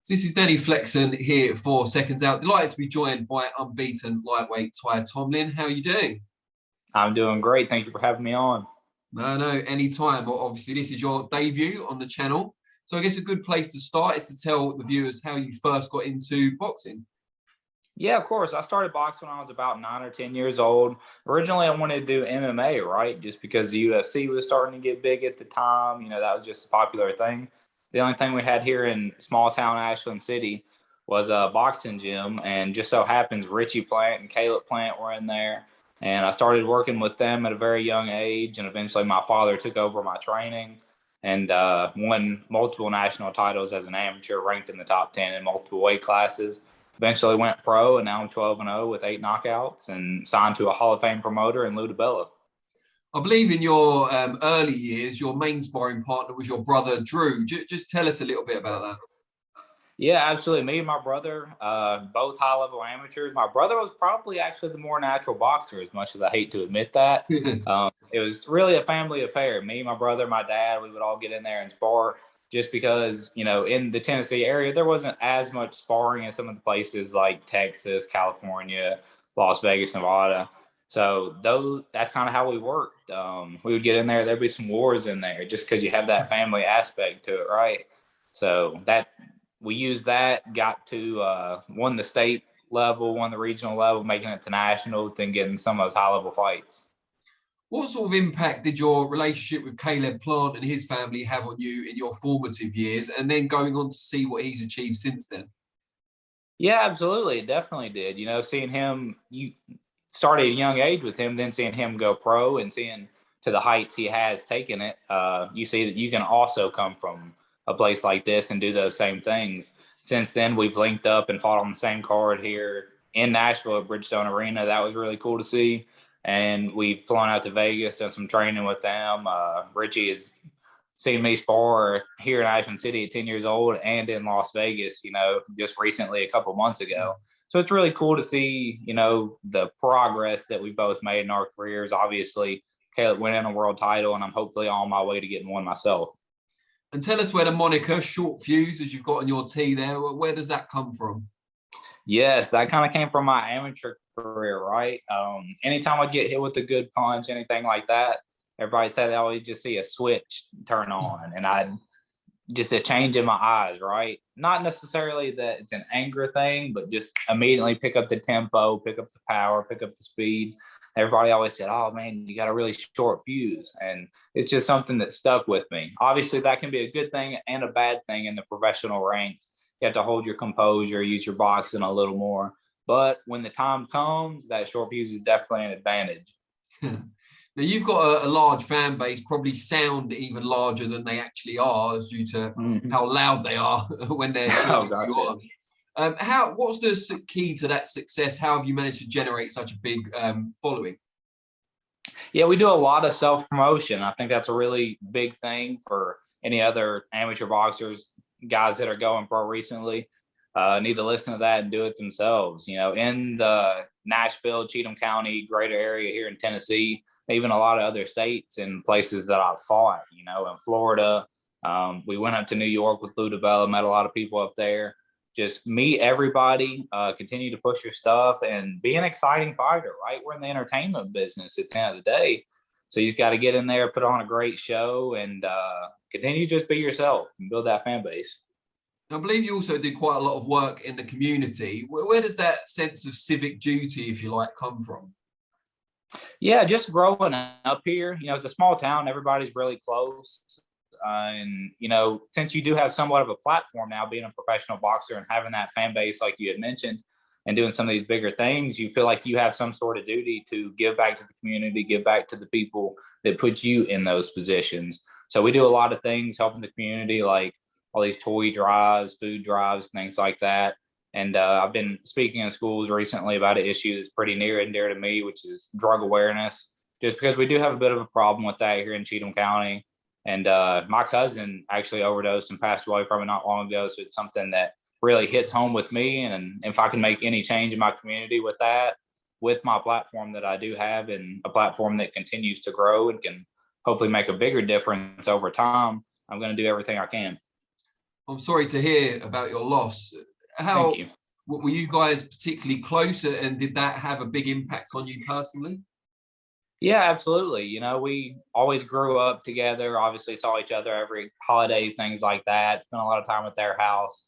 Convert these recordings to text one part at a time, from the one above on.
So this is Danny Flexon here for Seconds Out. Delighted to be joined by unbeaten lightweight Ty Tomlin. How are you doing? I'm doing great. Thank you for having me on. No, anytime. Well, obviously, this is your debut on the channel. So I guess a good place to start is to tell the viewers how you first got into boxing. Yeah, of course. I started boxing when I was about 9 or 10 years old. Originally, I wanted to do MMA, right? Just because the UFC was starting to get big at the time. That was just a popular thing. The only thing we had here in small town Ashland City was a boxing gym. And just so happens Richie Plant and Caleb Plant were in there. And I started working with them at a very young age. And eventually my father took over my training and won multiple national titles as an amateur, ranked in the top 10 in multiple weight classes. Eventually went pro, and now I'm 12-0 with 8 knockouts and signed to a Hall of Fame promoter in Lou DiBella. I believe in your early years, your main sparring partner was your brother, Drew. Just tell us a little bit about that. Yeah, absolutely. Me and my brother, both high-level amateurs. My brother was probably actually the more natural boxer, as much as I hate to admit that. It was really a family affair. Me, my brother, my dad, we would all get in there and spar just because, in the Tennessee area, there wasn't as much sparring in some of the places like Texas, California, Las Vegas, Nevada. So that's kind of how we worked. We would get in there. There'd be some wars in there just because you have that family aspect to it, right? So we used that, got to won the state level, won the regional level, making it to nationals, then getting some of those high-level fights. What sort of impact did your relationship with Caleb Plant and his family have on you in your formative years, and then going on to see what he's achieved since then? Yeah, absolutely. It definitely did. Seeing him, you started at a young age with him, then seeing him go pro and seeing to the heights he has taken it, you see that you can also come from a place like this and do those same things. Since then, we've linked up and fought on the same card here in Nashville at Bridgestone Arena. That was really cool to see. And we've flown out to Vegas, done some training with them. Richie has seen me spar here in Ashland City at 10 years old and in Las Vegas, just recently a couple months ago. So it's really cool to see, the progress that we both made in our careers. Obviously, Caleb winning a world title, and I'm hopefully on my way to getting one myself. And tell us where the moniker Short Fuse, as you've got on your tee there, where does that come from? Yes, that kind of came from my amateur career, right? Anytime I get hit with a good punch, anything like that, everybody said they always just see a switch turn on, and I just a change in my eyes, right? Not necessarily that it's an anger thing, but just immediately pick up the tempo, pick up the power, pick up the speed. Everybody always said, oh man, you got a really short fuse. And it's just something that stuck with me. Obviously, that can be a good thing and a bad thing in the professional ranks. You have to hold your composure, use your boxing a little more. But when the time comes, that short fuse is definitely an advantage. Now, you've got a large fan base, probably sound even larger than they actually are due to how loud they are when they're cheering you on. What's the key to that success? How have you managed to generate such a big following? Yeah, we do a lot of self-promotion. I think that's a really big thing for any other amateur boxers, guys that are going pro recently. Need to listen to that and do it themselves. In the Nashville, Cheatham County, greater area here in Tennessee, even a lot of other states and places that I've fought, in Florida. We went up to New York with Lou DiBella, met a lot of people up there. Just meet everybody, continue to push your stuff, and be an exciting fighter, right? We're in the entertainment business at the end of the day. So you just got to get in there, put on a great show, and continue to just be yourself and build that fan base. I believe you also did quite a lot of work in the community. Where does that sense of civic duty, if you like, come from? Yeah, just growing up here, it's a small town. Everybody's really close. And, since you do have somewhat of a platform now, being a professional boxer and having that fan base, like you had mentioned, and doing some of these bigger things, you feel like you have some sort of duty to give back to the community, give back to the people that put you in those positions. So we do a lot of things helping the community, like all these toy drives, food drives, things like that. And I've been speaking in schools recently about an issue that's pretty near and dear to me, which is drug awareness, just because we do have a bit of a problem with that here in Cheatham County. And my cousin actually overdosed and passed away from it not long ago. So it's something that really hits home with me. And if I can make any change in my community with that, with my platform that I do have, and a platform that continues to grow and can hopefully make a bigger difference over time, I'm going to do everything I can. I'm sorry to hear about your loss. Thank you. Were you guys particularly close, and did that have a big impact on you personally? Yeah, absolutely. You know, we always grew up together, obviously saw each other every holiday, things like that. Spent a lot of time at their house.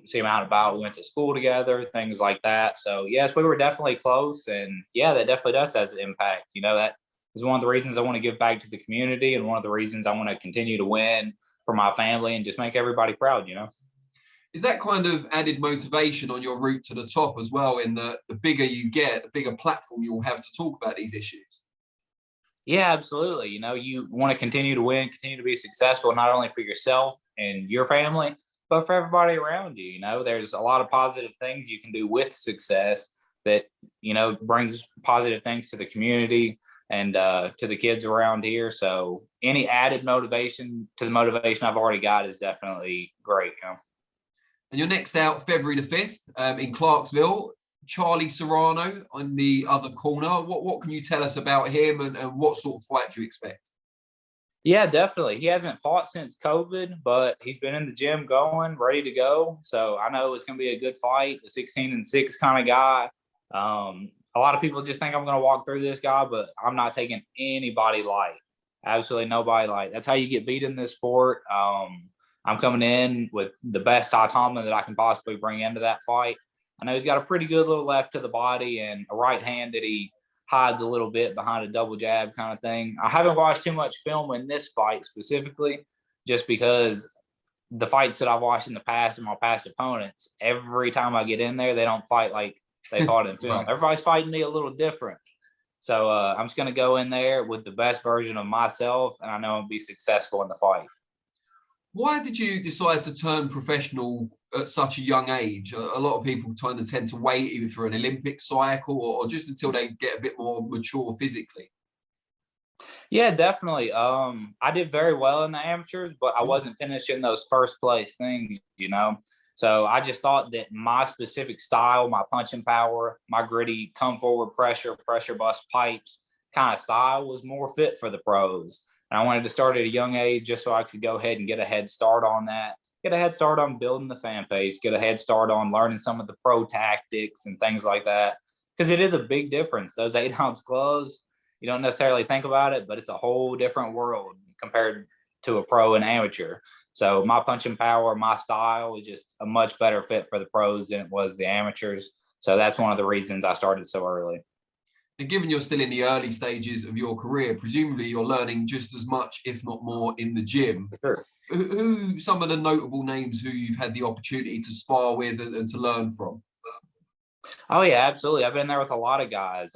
See them out and about. We went to school together, things like that. So yes, we were definitely close, and yeah, that definitely does have an impact. You know, that is one of the reasons I want to give back to the community, and one of the reasons I want to continue to win for my family and just make everybody proud. You know. Is that kind of added motivation on your route to the top as well? In the bigger you get, the bigger platform you'll have to talk about these issues. Yeah, absolutely. You know, you want to continue to win, continue to be successful, not only for yourself and your family, but for everybody around you. You know, there's a lot of positive things you can do with success that, you know, brings positive things to the community and to the kids around here. So any added motivation to the motivation I've already got is definitely great. You know? And you're next out February the 5th in Clarksville. Charlie Serrano on the other corner. What can you tell us about him, and what sort of fight do you expect? Yeah, definitely. He hasn't fought since COVID, but he's been in the gym going, ready to go. So I know it's going to be a good fight, a 16-6 kind of guy. A lot of people just think I'm going to walk through this guy, but I'm not taking anybody light. Absolutely nobody light. That's how you get beat in this sport. I'm coming in with the best Ty Tomlin that I can possibly bring into that fight. I know he's got a pretty good little left to the body and a right hand that he hides a little bit behind a double jab kind of thing. I haven't watched too much film in this fight specifically, just because the fights that I've watched in the past and my past opponents, every time I get in there, they don't fight like they fought in film. Right. Everybody's fighting me a little different. So I'm just going to go in there with the best version of myself, and I know I'll be successful in the fight. Why did you decide to turn professional at such a young age? A lot of people tend to wait either through an Olympic cycle or just until they get a bit more mature physically. Yeah, definitely. I did very well in the amateurs, but I wasn't finishing those first place things, you know. So I just thought that my specific style, my punching power, my gritty come forward pressure bust pipes kind of style was more fit for the pros. And I wanted to start at a young age just so I could go ahead and get a head start on that, get a head start on building the fan base, get a head start on learning some of the pro tactics and things like that. Because it is a big difference. Those 8-ounce gloves, you don't necessarily think about it, but it's a whole different world compared to a pro and amateur. So my punching power, my style is just a much better fit for the pros than it was the amateurs. So that's one of the reasons I started so early. And given you're still in the early stages of your career, presumably you're learning just as much, if not more, in the gym. Sure. Who some of the notable names who you've had the opportunity to spar with and to learn from? Oh, yeah, absolutely. I've been there with a lot of guys.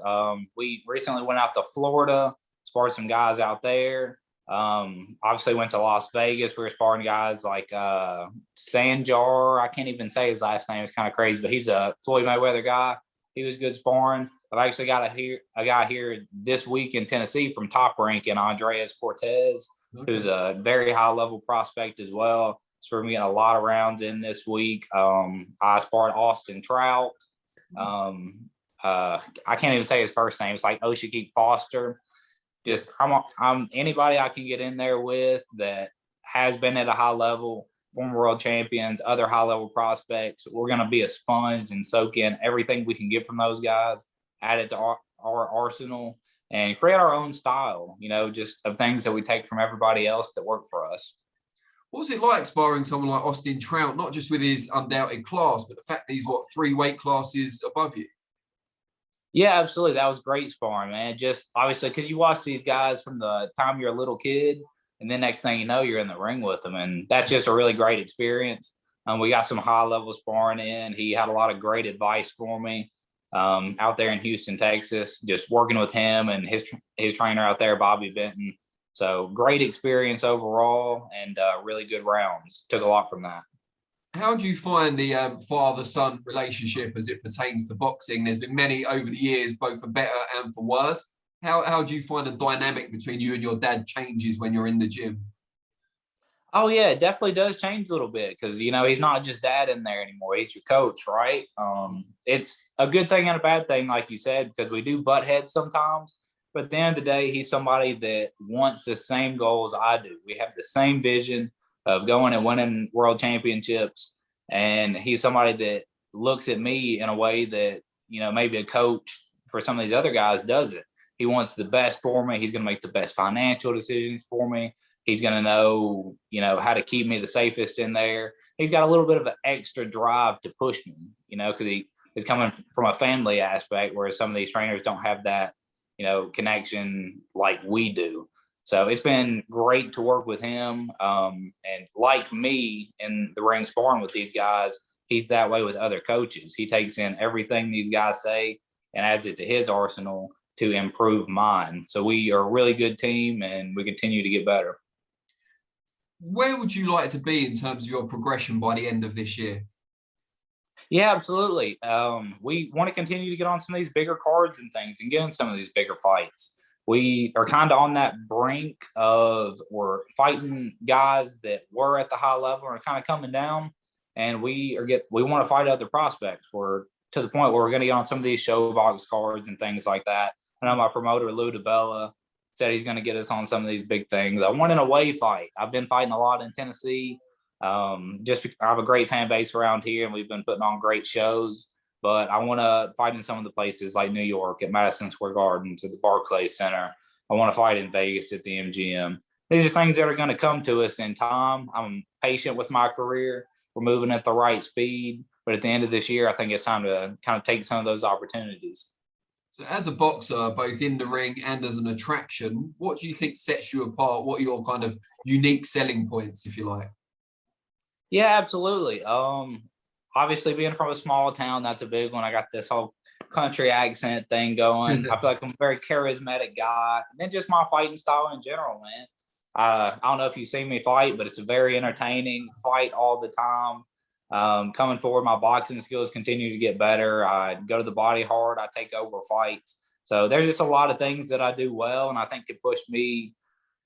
We recently went out to Florida, sparred some guys out there. Obviously went to Las Vegas. We were sparring guys like Sanjar. I can't even say his last name. It's kind of crazy, but he's a Floyd Mayweather guy. He was good sparring. I've actually got a guy here this week in Tennessee from Top Rank and Andreas Cortez, who's a very high level prospect as well. So we're getting a lot of rounds in this week. I sparred Austin Trout. I can't even say his first name. It's like Oshakik Foster. Just I'm anybody I can get in there with that has been at a high level, former world champions, other high level prospects. We're going to be a sponge and soak in everything we can get from those guys, add it to our arsenal, and create our own style, you know, just of things that we take from everybody else that work for us. What's it like sparring someone like Austin Trout, not just with his undoubted class, but the fact that he's 3 weight classes above you? Yeah, absolutely. That was great sparring, man. Just obviously because you watch these guys from the time you're a little kid, and then next thing you know, you're in the ring with them. And that's just a really great experience. We got some high level sparring in. He had a lot of great advice for me out there in Houston, Texas, just working with him and his trainer out there, Bobby Benton. So great experience overall and really good rounds. Took a lot from that. How do you find the father-son relationship as it pertains to boxing? There's been many over the years, both for better and for worse. How do you find the dynamic between you and your dad changes when you're in the gym? Oh, yeah, it definitely does change a little bit because, you know, he's not just dad in there anymore. He's your coach, right? It's a good thing and a bad thing, like you said, because we do butt heads sometimes. But at the end of the day, he's somebody that wants the same goals I do. We have the same vision. of going and winning world championships. And he's somebody that looks at me in a way that, maybe a coach for some of these other guys doesn't. He wants the best for me. He's going to make the best financial decisions for me. He's going to know, how to keep me the safest in there. He's got a little bit of an extra drive to push me, because he is coming from a family aspect, whereas some of these trainers don't have that, connection like we do. So it's been great to work with him. And like me in the ring sparring with these guys, he's that way with other coaches. He takes in everything these guys say and adds it to his arsenal to improve mine. So we are a really good team, and we continue to get better. Where would you like to be in terms of your progression by the end of this year? Yeah, absolutely. We want to continue to get on some of these bigger cards and things and get in some of these bigger fights. We are kind of on that brink of we're fighting guys that were at the high level and are kind of coming down, and we want to fight other prospects. We're to the point where we're going to get on some of these show box cards and things like that. I know my promoter, Lou DeBella, said he's going to get us on some of these big things. I want an away fight. I've been fighting a lot in Tennessee. I have a great fan base around here, and we've been putting on great shows. But I want to fight in some of the places like New York at Madison Square Garden, to the Barclays Center. I want to fight in Vegas at the MGM. These are things that are going to come to us in time. I'm patient with my career. We're moving at the right speed. But at the end of this year, I think it's time to kind of take some of those opportunities. So as a boxer, both in the ring and as an attraction, what do you think sets you apart? What are your kind of unique selling points, if you like? Yeah, absolutely. Obviously, being from a small town, that's a big one. I got this whole country accent thing going. I feel like I'm a very charismatic guy. And then just my fighting style in general, man. I don't know if you've seen me fight, but it's a very entertaining fight all the time. Coming forward, my boxing skills continue to get better. I go to the body hard. I take over fights. So there's just a lot of things that I do well, and I think can push me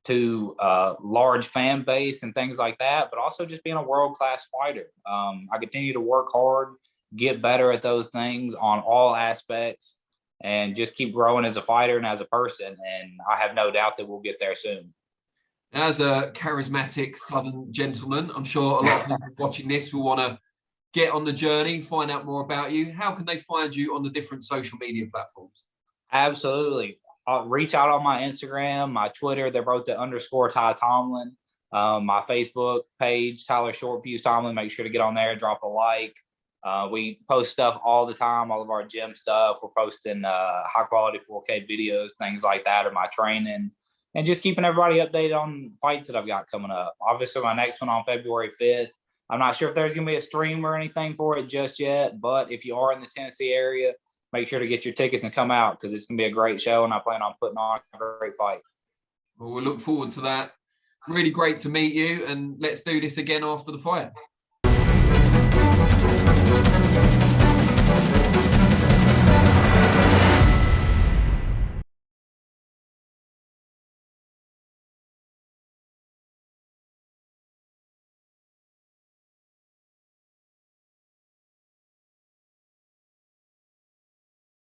to a large fan base and things like that, but also just being a world-class fighter. I continue to work hard, get better at those things on all aspects, and just keep growing as a fighter and as a person. And I have no doubt that we'll get there soon. As a charismatic Southern gentleman, I'm sure a lot of people watching this will want to get on the journey, find out more about you. How can they find you on the different social media platforms? Absolutely. I'll reach out on my Instagram, my Twitter. They're both at _Ty Tomlin. My Facebook page, Tyler Shortfuse Tomlin. Make sure to get on there, drop a like. We post stuff all the time, all of our gym stuff. We're posting high quality 4K videos, things like that, of my training, and just keeping everybody updated on fights that I've got coming up. Obviously, my next one on February 5th. I'm not sure if there's going to be a stream or anything for it just yet, but if you are in the Tennessee area, make sure to get your tickets and come out, because it's going to be a great show, and I plan on putting on a great fight. Well, we'll look forward to that. Really great to meet you, and let's do this again after the fight.